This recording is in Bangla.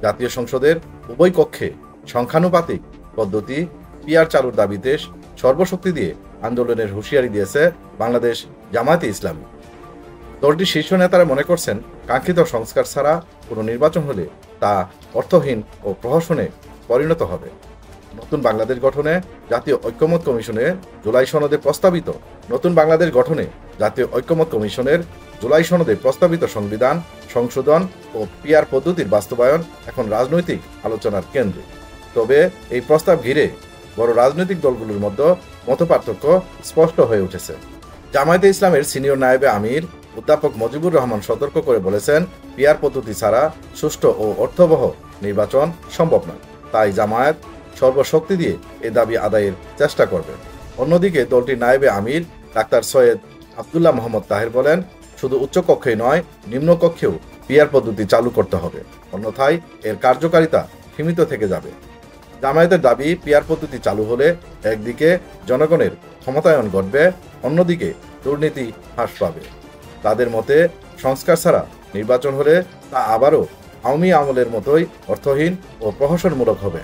জাতীয় সংসদের উভয় কক্ষে সংখ্যানুপাতিক পদ্ধতি পিআর চালুর দাবিতে সর্বশক্তি দিয়ে আন্দোলনের হুঁশিয়ারি দিয়েছে বাংলাদেশ জামায়াতে ইসলামী। দলটির শীর্ষ নেতারা মনে করছেন, কাঙ্ক্ষিত সংস্কার ছাড়া কোনো নির্বাচন হলে তা অর্থহীন ও প্রহসনে পরিণত হবে। নতুন বাংলাদেশ গঠনে জাতীয় ঐক্যমত কমিশনের জুলাই সনদে প্রস্তাবিত সংবিধান সংশোধন ও পিআর পদ্ধতির বাস্তবায়ন এখন রাজনৈতিক আলোচনার কেন্দ্রে। তবে এই প্রস্তাব ঘিরে বড় রাজনৈতিক দলগুলোর মধ্যে মতপার্থক্য স্পষ্ট হয়ে উঠেছে। জামায়াতে ইসলামের সিনিয়র নায়েবে আমির অধ্যাপক মুজিবুর রহমান সতর্ক করে বলেছেন, পিআর পদ্ধতি ছাড়া সুষ্ঠু ও অর্থবহ নির্বাচন সম্ভব নয়। তাই জামায়াত সর্বশক্তি দিয়ে এ দাবি আদায়ের চেষ্টা করবে। অন্যদিকে দলটির নায়েবে আমির ডাক্তার সৈয়দ আবদুল্লাহ মোহাম্মদ তাহের বলেন, শুধু উচ্চকক্ষেই নয়, নিম্নকক্ষেও পিআর পদ্ধতি চালু করতে হবে, অন্যথায় এর কার্যকারিতা সীমিত থেকে যাবে। জামায়াতের দাবি, পিআর পদ্ধতি চালু হলে একদিকে জনগণের ক্ষমতায়ন ঘটবে, অন্যদিকে দুর্নীতি হ্রাস পাবে। তাদের মতে, সংস্কার ছাড়া নির্বাচন হলে তা আবারও আওয়ামী আমলের মতোই অর্থহীন ও প্রহসনমূলক হবে।